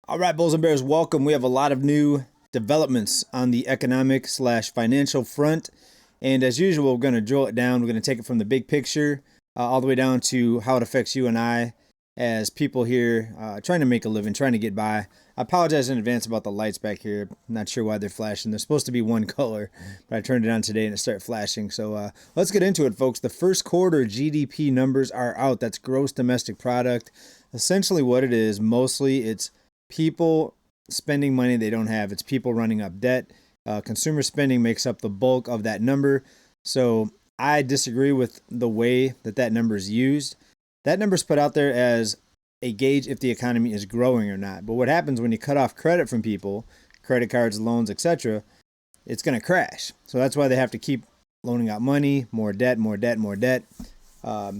All right, Bulls and Bears, welcome. We have a lot of new developments on the economic slash financial front. And as usual, we're going to drill it down. We're going to take it from the big picture all the way down to how it affects you and I as people here trying to make a living, trying to get by. I apologize in advance about the lights back here. I'm not sure why they're flashing. They're supposed to be one color, but I turned it on today and it started flashing. So let's get into it, folks. The first quarter GDP numbers are out. That's gross domestic product. Essentially what it is, mostly it's people spending money they don't have. It's people running up debt. Consumer spending makes up the bulk of that number. So I disagree with the way that number is used. That number is put out there as a gauge if the economy is growing or not. But what happens when you cut off credit from people, credit cards, loans, etc., it's going to crash. So that's why they have to keep loaning out money, more debt, more debt, more debt.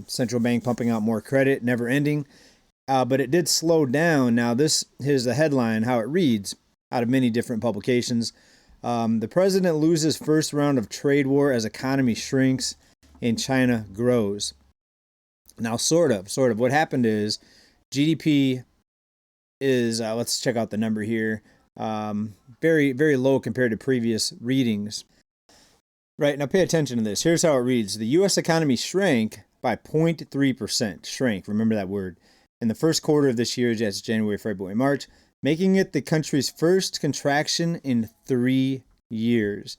Central bank pumping out more credit, never ending. But it did slow down. Now, here's the headline, how it reads out of many different publications. The president loses first round of trade war as economy shrinks and China grows. Now, sort of. What happened is GDP is, let's check out the number here, very, very low compared to previous readings. Right, now pay attention to this. Here's how it reads. The U.S. economy shrank by 0.3%. Shrank, remember that word. In the first quarter of this year, that's January, February, March, making it the country's first contraction in 3 years.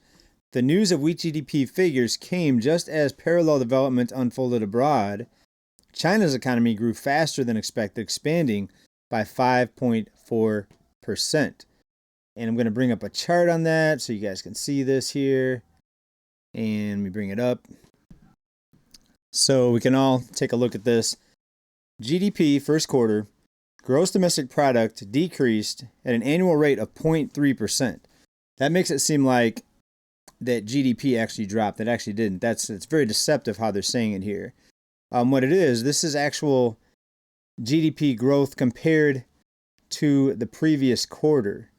The news of weak GDP figures came just as parallel development unfolded abroad. China's economy grew faster than expected, expanding by 5.4%. And I'm going to bring up a chart on that so you guys can see this here. And let me bring it up so we can all take a look at this. GDP first quarter, gross domestic product decreased at an annual rate of 0.3%. That makes it seem like that GDP actually dropped. It actually didn't. It's very deceptive how they're saying it here. What it is, this is actual GDP growth compared to the previous quarter,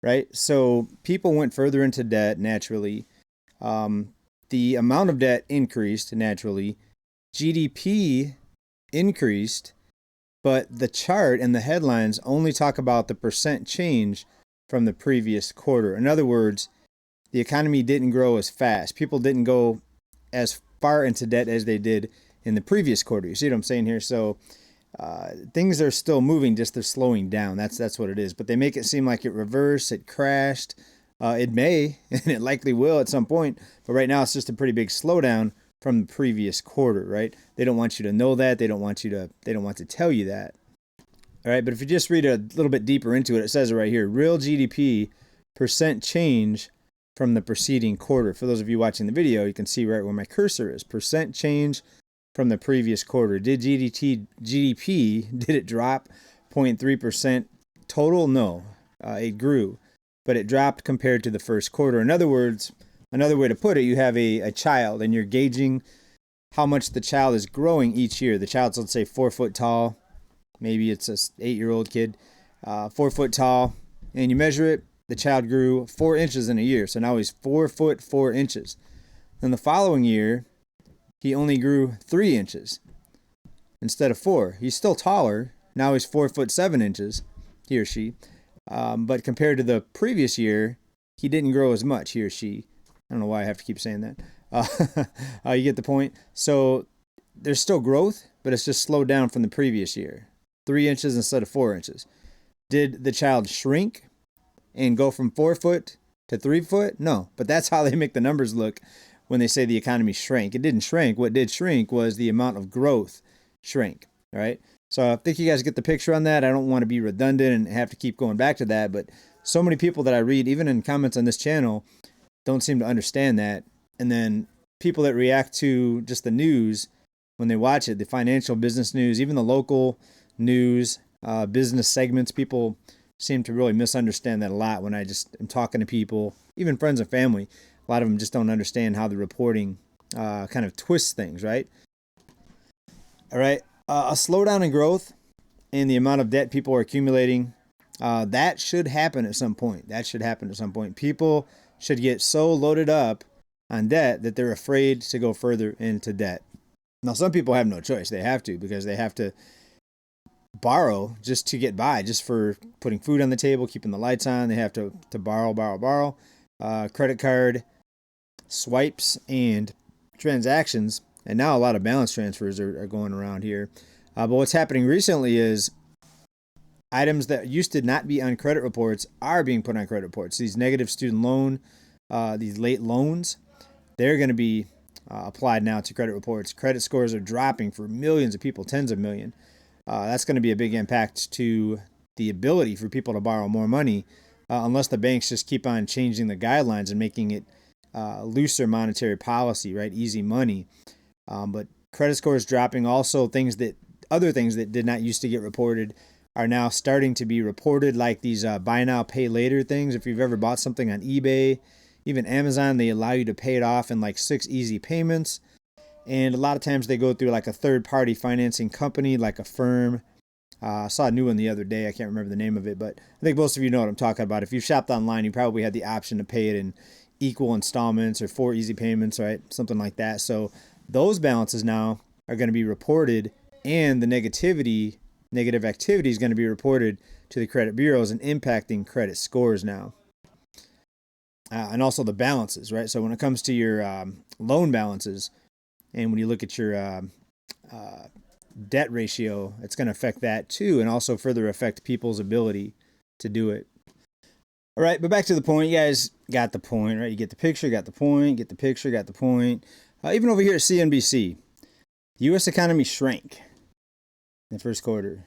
right? So people went further into debt naturally. The amount of debt increased naturally. GDP increased, but the chart and the headlines only talk about the percent change from the previous quarter. In other words, the economy didn't grow as fast. People didn't go as far into debt as they did in the previous quarter. You see what I'm saying here? So things are still moving, just they're slowing down. That's what it is. But they make it seem like it reversed, it crashed. It may, and it likely will at some point. But right now, it's just a pretty big slowdown from the previous quarter, right? They don't want you to know that. They don't want to tell you that. All right, but if you just read a little bit deeper into it, it says it right here. Real GDP percent change from the preceding quarter. For those of you watching the video, you can see right where my cursor is. Percent change from the previous quarter. Did GDP, did it drop 0.3% total? No, it grew, but it dropped compared to the first quarter. In other words, another way to put it, you have a child and you're gauging how much the child is growing each year. The child's, let's say, 4 foot tall. Maybe it's an 8-year-old kid, 4 foot tall, and you measure it. The child grew 4 inches in a year. So now he's 4 foot 4 inches. Then the following year, he only grew 3 inches instead of 4. He's still taller. Now he's 4 foot 7 inches, he or she. But compared to the previous year, he didn't grow as much, he or she. I don't know why I have to keep saying that. You get the point. So there's still growth, but it's just slowed down from the previous year. 3 inches instead of 4 inches. Did the child shrink and go from 4 foot to 3 foot? No, but that's how they make the numbers look when they say the economy shrank. It didn't shrink. What did shrink was the amount of growth shrank, all right? So I think you guys get the picture on that. I don't want to be redundant and have to keep going back to that, but so many people that I read, even in comments on this channel, don't seem to understand that. And then people that react to just the news when they watch it, the financial business news, even the local news, business segments, people seem to really misunderstand that a lot when I just am talking to people, even friends and family. A lot of them just don't understand how the reporting kind of twists things, right? All right. A slowdown in growth and the amount of debt people are accumulating, that should happen at some point. People should get so loaded up on debt that they're afraid to go further into debt. Now, some people have no choice. They have to because they have to borrow just to get by, just for putting food on the table, keeping the lights on. They have to borrow. Credit card swipes and transactions, and now a lot of balance transfers are going around here. But what's happening recently is items that used to not be on credit reports are being put on credit reports. These negative student loan, these late loans, they're going to be applied now to credit reports. Credit scores are dropping for millions of people, tens of millions. That's going to be a big impact to the ability for people to borrow more money, unless the banks just keep on changing the guidelines and making it looser monetary policy, right? Easy money. But credit scores dropping. Also, other things that did not used to get reported are now starting to be reported, like these buy now, pay later things. If you've ever bought something on eBay, even Amazon, they allow you to pay it off in like 6 easy payments. And a lot of times they go through like a third-party financing company, like a firm. I saw a new one the other day. I can't remember the name of it, but I think most of you know what I'm talking about. If you shopped online, you probably had the option to pay it in equal installments or 4 easy payments, right? Something like that. So those balances now are going to be reported, and the negative activity is going to be reported to the credit bureaus and impacting credit scores now. And also the balances, right? So when it comes to your loan balances, and when you look at your debt ratio, it's going to affect that too, and also further affect people's ability to do it. All right, but back to the point. You guys got the point, right? You get the picture, got the point, get the picture, got the point. Even over here at CNBC, the U.S. economy shrank in the first quarter,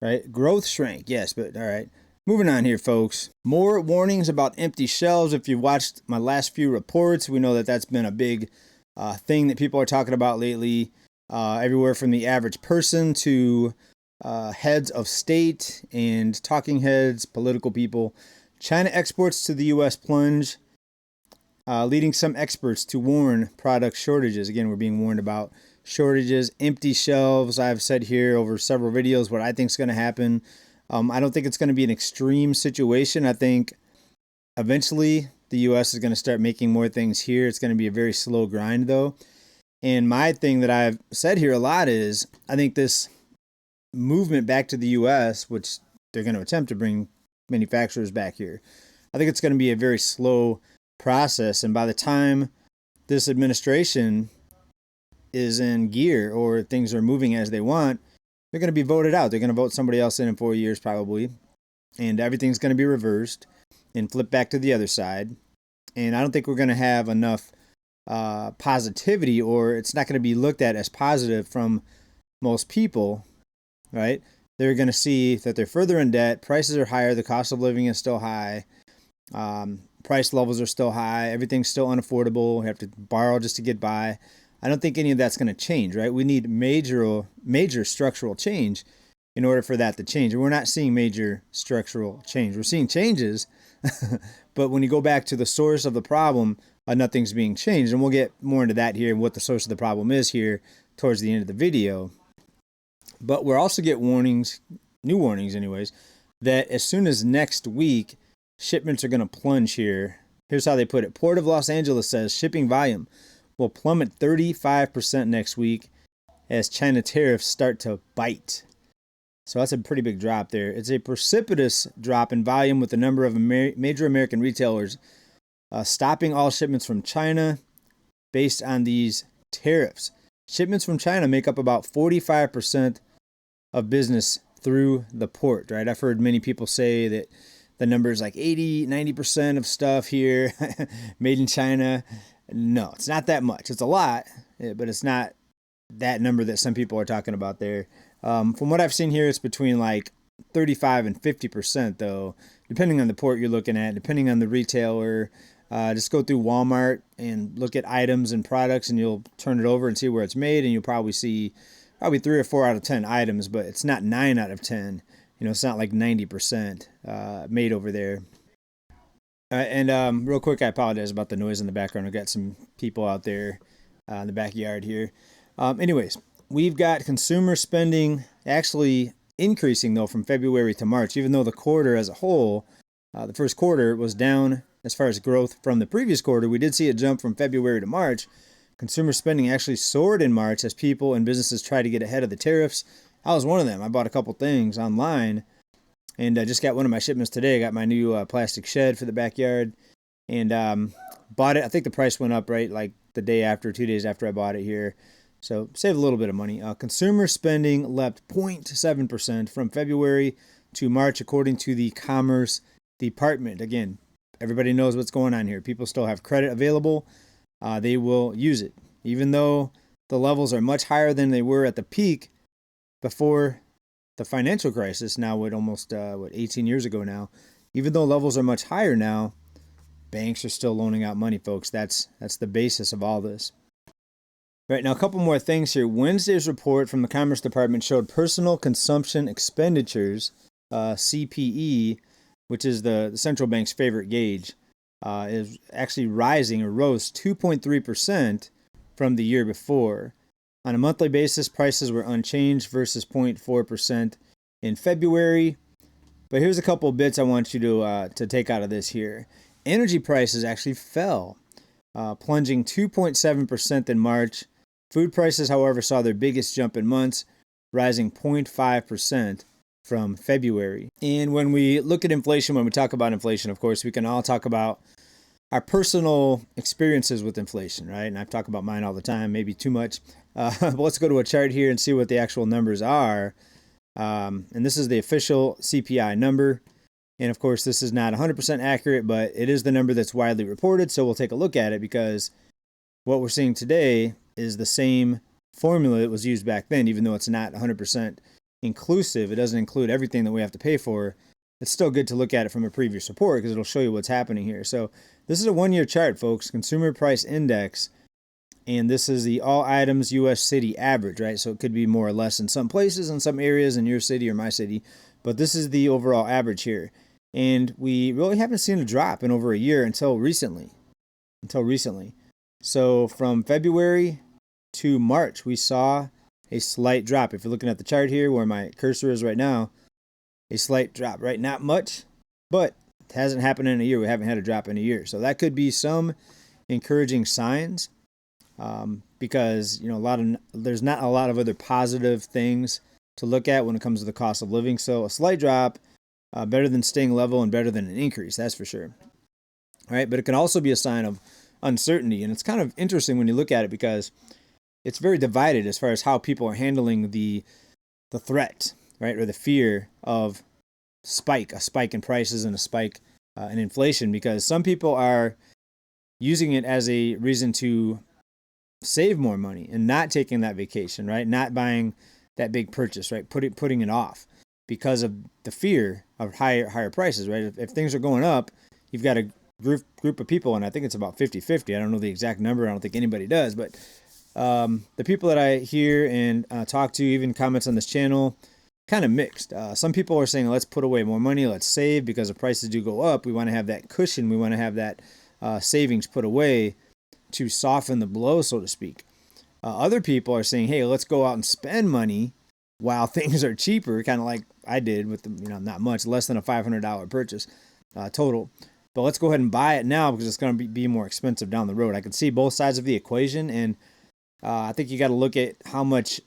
right? Growth shrank, yes, but all right. Moving on here, folks. More warnings about empty shelves. If you've watched my last few reports, we know that that's been a big thing that people are talking about lately. Everywhere from the average person to heads of state and talking heads, political people. China exports to the U.S. plunge, leading some experts to warn product shortages. Again, we're being warned about shortages, empty shelves. I've said here over several videos what I think is going to happen. I don't think it's going to be an extreme situation. I think eventually the U.S. is going to start making more things here. It's going to be a very slow grind, though. And my thing that I've said here a lot is I think this movement back to the U.S., which they're going to attempt to bring manufacturers back here, I think it's going to be a very slow process. And by the time this administration is in gear or things are moving as they want, they're going to be voted out. They're going to vote somebody else in 4 years probably. And everything's going to be reversed and flipped back to the other side. And I don't think we're going to have enough positivity, or it's not going to be looked at as positive from most people, right? They're going to see that they're further in debt, prices are higher, the cost of living is still high, price levels are still high, everything's still unaffordable, we have to borrow just to get by. I don't think any of that's going to change, right? We need major structural change in order for that to change. And we're not seeing major structural change. We're seeing changes, but when you go back to the source of the problem, nothing's being changed. And we'll get more into that here and what the source of the problem is here towards the end of the video. But we'll also get warnings, new warnings anyways, that as soon as next week, shipments are going to plunge here. Here's how they put it. Port of Los Angeles says shipping volume will plummet 35% next week as China tariffs start to bite. So that's a pretty big drop there. It's a precipitous drop in volume with the number of major American retailers stopping all shipments from China based on these tariffs. Shipments from China make up about 45% of business through the port, right? I've heard many people say that the number is like 80, 90% of stuff here made in China. No, it's not that much. It's a lot, but it's not that number that some people are talking about there. From what I've seen here, it's between like 35 and 50%, though, depending on the port you're looking at, depending on the retailer. Just go through Walmart and look at items and products, and you'll turn it over and see where it's made, and you'll probably see 3 or 4 out of 10 items, but it's not 9 out of 10. You know, it's not like 90% made over there. And real quick, I apologize about the noise in the background. I've got some people out there in the backyard here. Anyways, we've got consumer spending actually increasing, though, from February to March, even though the quarter as a whole, the first quarter, was down as far as growth from the previous quarter. We did see a jump from February to March. Consumer spending actually soared in March as people and businesses try to get ahead of the tariffs I was one of them. I bought a couple things online, and I just got one of my shipments today. I got my new plastic shed for the backyard, and bought it. I think the price went up right like the day after, 2 days after I bought it here. So save a little bit of money. Consumer spending leapt 0.7% from February to March, according to the Commerce Department. Again, everybody knows what's going on here. People still have credit available. They will use it. Even though the levels are much higher than they were at the peak before the financial crisis, now what, almost 18 years ago now, even though levels are much higher now, banks are still loaning out money, folks. That's the basis of all this. Right, now a couple more things here. Wednesday's report from the Commerce Department showed personal consumption expenditures, CPE, which is the central bank's favorite gauge, is actually rising, or rose 2.3% from the year before. On a monthly basis, prices were unchanged versus 0.4% in February. But here's a couple bits I want you to take out of this here. Energy prices actually fell, plunging 2.7% in March. Food prices, however, saw their biggest jump in months, rising 0.5% from February. And when we look at inflation, when we talk about inflation, of course, we can all talk about our personal experiences with inflation, right? And I've talked about mine all the time, maybe too much. But let's go to a chart here and see what the actual numbers are. And this is the official CPI number. And of course, this is not 100% accurate, but it is the number that's widely reported. So we'll take a look at it, because what we're seeing today is the same formula that was used back then, even though it's not 100% inclusive. It doesn't include everything that we have to pay for. It's still good to look at it from a previous report, because it'll show you what's happening here. So this is a one-year chart, folks, Consumer Price Index, and this is the all items U.S. city average, right? So it could be more or less in some places, in some areas, in your city or my city, but this is the overall average here. And we really haven't seen a drop in over a year until recently. So from February to March, we saw a slight drop. If you're looking at the chart here where my cursor is right now, a slight drop, right? Not much, but it hasn't happened in a year. We haven't had a drop in a year. So that could be some encouraging signs, because there's not a lot of other positive things to look at when it comes to the cost of living. So a slight drop, better than staying level and better than an increase, that's for sure. All right, but it can also be a sign of uncertainty, and it's kind of interesting when you look at it, because it's very divided as far as how people are handling the threat, right, or the fear of a spike in prices and a spike in inflation, because some people are using it as a reason to save more money and not taking that vacation, right, not buying that big purchase, right, putting it off because of the fear of higher prices, right? If things are going up, you've got a group of people, and I think it's about 50-50. I don't know the exact number. I don't think anybody does, but the people that I hear and talk to, even comments on this channel, kind of mixed. Some people are saying, let's put away more money, let's save, because if prices do go up, we want to have that cushion, we want to have that savings put away to soften the blow, so to speak. Other people are saying, hey, let's go out and spend money while things are cheaper, kind of like I did with not much, less than a $500 purchase total. But let's go ahead and buy it now, because it's going to be more expensive down the road. I can see both sides of the equation, and I think you got to look at how much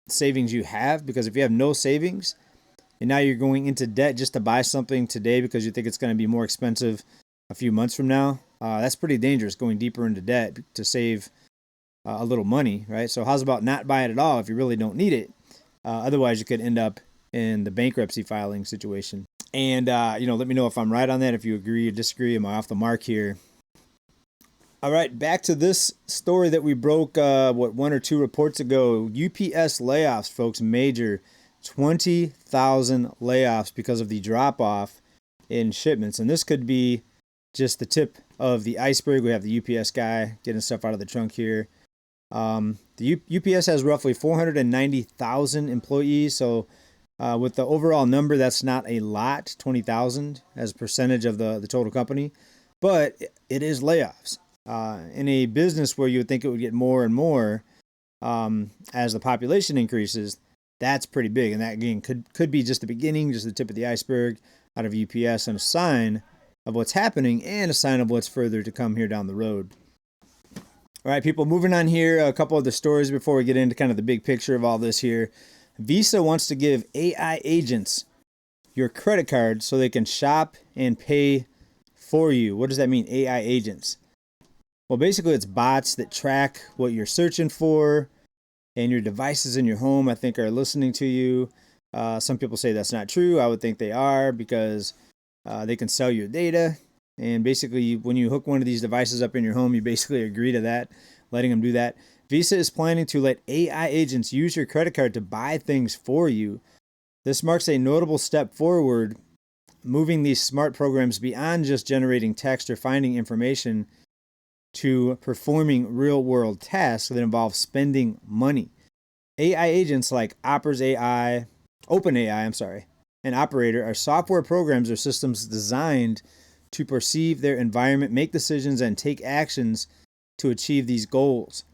savings you have, because if you have no savings and now you're going into debt just to buy something today because you think it's going to be more expensive a few months from now, that's pretty dangerous, going deeper into debt to save a little money, right? So how's about not buying it at all if you really don't need it? Otherwise, you could end up in the bankruptcy filing situation. And, let me know if I'm right on that, if you agree or disagree. Am I off the mark here? All right, back to this story that we broke, 1 or 2 reports ago. UPS layoffs, folks, major 20,000 layoffs because of the drop-off in shipments. And this could be just the tip of the iceberg. We have the UPS guy getting stuff out of the trunk here. The UPS has roughly 490,000 employees, so with the overall number, that's not a lot, 20,000 as a percentage of the total company, but it is layoffs. In a business where you would think it would get more and more as the population increases, that's pretty big, and that again could be just the beginning, just the tip of the iceberg out of UPS, and a sign of what's happening and a sign of what's further to come here down the road. All right, people, moving on here, a couple of the stories before we get into kind of the big picture of all this here. Visa wants to give AI agents your credit card so they can shop and pay for you. What does that mean, AI agents? Well, basically, it's bots that track what you're searching for, and your devices in your home, I think, are listening to you. Some people say that's not true. I would think they are, because they can sell your data. And basically, when you hook one of these devices up in your home, you basically agree to that, letting them do that. Visa is planning to let AI agents use your credit card to buy things for you. This marks a notable step forward, moving these smart programs beyond just generating text or finding information to performing real-world tasks that involve spending money. AI agents like OpenAI, and Operator are software programs or systems designed to perceive their environment, make decisions, and take actions to achieve these goals.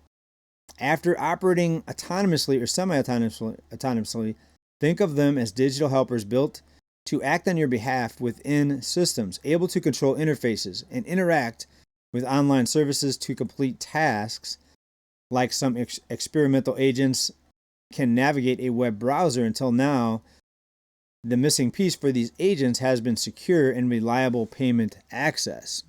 After operating autonomously or semi-autonomously, think of them as digital helpers built to act on your behalf within systems, able to control interfaces and interact with online services to complete tasks. Like some experimental agents can navigate a web browser. Until now, the missing piece for these agents has been secure and reliable payment access.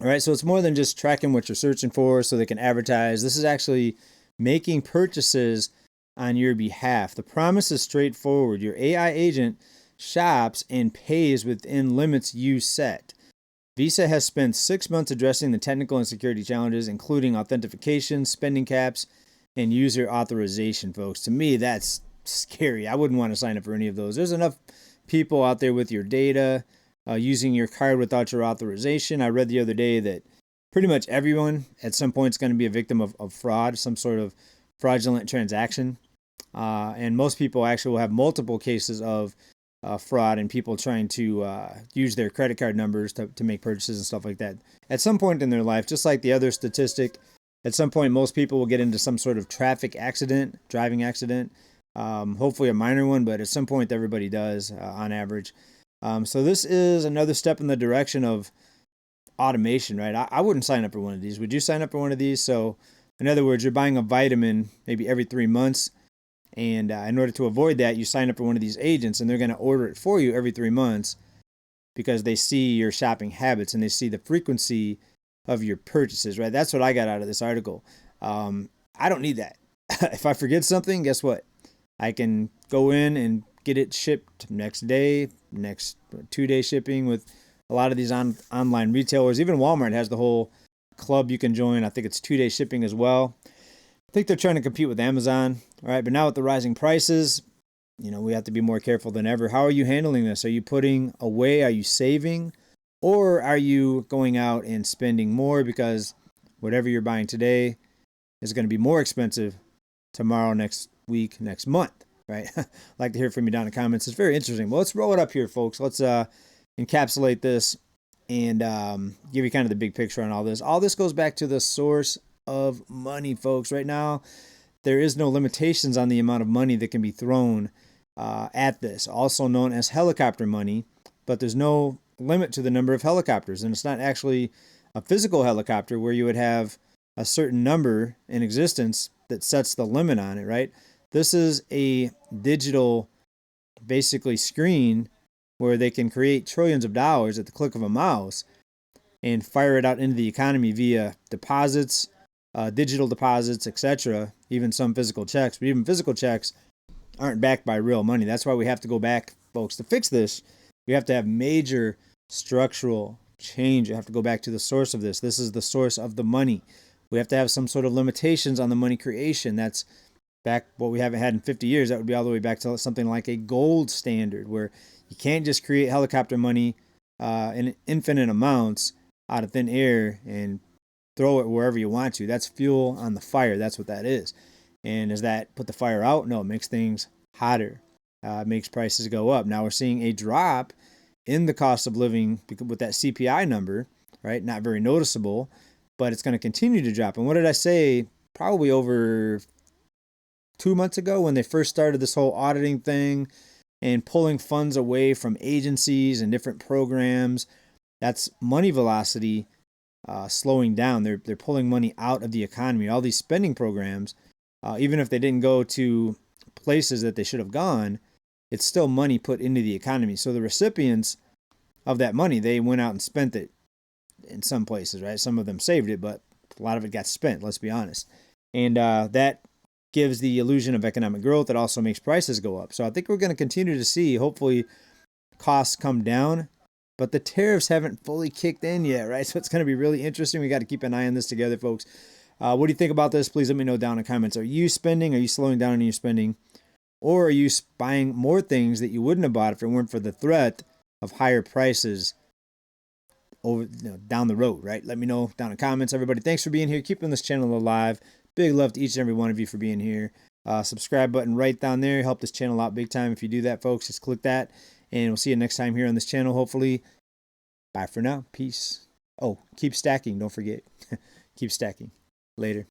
All right, so it's more than just tracking what you're searching for so they can advertise. This is actually making purchases on your behalf. The promise is straightforward. Your AI agent shops and pays within limits you set. Visa has spent 6 months addressing the technical and security challenges, including authentication, spending caps, and user authorization, folks. To me, that's scary. I wouldn't want to sign up for any of those. There's enough people out there with your data, using your card without your authorization. I read the other day that pretty much everyone at some point is going to be a victim of fraud, some sort of fraudulent transaction. And most people actually will have multiple cases of fraud and people trying to use their credit card numbers to make purchases and stuff like that. At some point in their life, just like the other statistic, at some point most people will get into some sort of traffic accident, driving accident, hopefully a minor one, but at some point everybody does on average. So this is another step in the direction of automation, right? I wouldn't sign up for one of these. Would you sign up for one of these? So in other words, you're buying a vitamin maybe every 3 months. And in order to avoid that, you sign up for one of these agents, and they're going to order it for you every 3 months because they see your shopping habits and they see the frequency of your purchases, right? That's what I got out of this article. I don't need that. If I forget something, guess what? I can go in and get it shipped next day, next 2-day shipping with a lot of these online retailers. Even Walmart has the whole club you can join. I think it's 2-day shipping as well. I think they're trying to compete with Amazon, all right? But now with the rising prices, we have to be more careful than ever. How are you handling this? Are you putting away? Are you saving? Or are you going out and spending more because whatever you're buying today is going to be more expensive tomorrow, next week, next month, right? I'd like to hear from you down in the comments. It's very interesting. Well, let's roll it up here, folks. Let's encapsulate this and give you kind of the big picture on all this. All this goes back to the source of money, folks. Right now, there is no limitations on the amount of money that can be thrown at this, also known as helicopter money, but there's no limit to the number of helicopters, and it's not actually a physical helicopter where you would have a certain number in existence that sets the limit on it, right? This is a digital, basically, screen where they can create trillions of dollars at the click of a mouse and fire it out into the economy via deposits, digital deposits, etc., even some physical checks. But even physical checks aren't backed by real money. That's why we have to go back, folks. To fix this, we have to have major structural change. You have to go back to the source of this. This is the source of the money. We have to have some sort of limitations on the money creation. That's back what we haven't had in 50 years. That would be all the way back to something like a gold standard, where you can't just create helicopter money in infinite amounts out of thin air and throw it wherever you want to. That's fuel on the fire. That's what that is. And does that put the fire out? No, it makes things hotter. It makes prices go up. Now we're seeing a drop in the cost of living with that CPI number, right? Not very noticeable, but it's going to continue to drop. And what did I say? Probably over 2 months ago when they first started this whole auditing thing and pulling funds away from agencies and different programs. That's money velocity slowing down. They're pulling money out of the economy. All these spending programs, even if they didn't go to places that they should have gone, it's still money put into the economy. So the recipients of that money, they went out and spent it in some places, right? Some of them saved it, but a lot of it got spent, let's be honest. And that gives the illusion of economic growth. It also makes prices go up. So I think we're going to continue to see, hopefully, costs come down, but the tariffs haven't fully kicked in yet, right? So it's going to be really interesting. We got to keep an eye on this together, folks. What do you think about this? Please let me know down in the comments. Are you spending? Are you slowing down on your spending? Or are you buying more things that you wouldn't have bought if it weren't for the threat of higher prices over down the road, right? Let me know down in the comments. Everybody, thanks for being here, keeping this channel alive. Big love to each and every one of you for being here. Subscribe button right down there. Help this channel out big time. If you do that, folks, just click that. And we'll see you next time here on this channel, hopefully. Bye for now. Peace. Oh, keep stacking. Don't forget. Keep stacking. Later.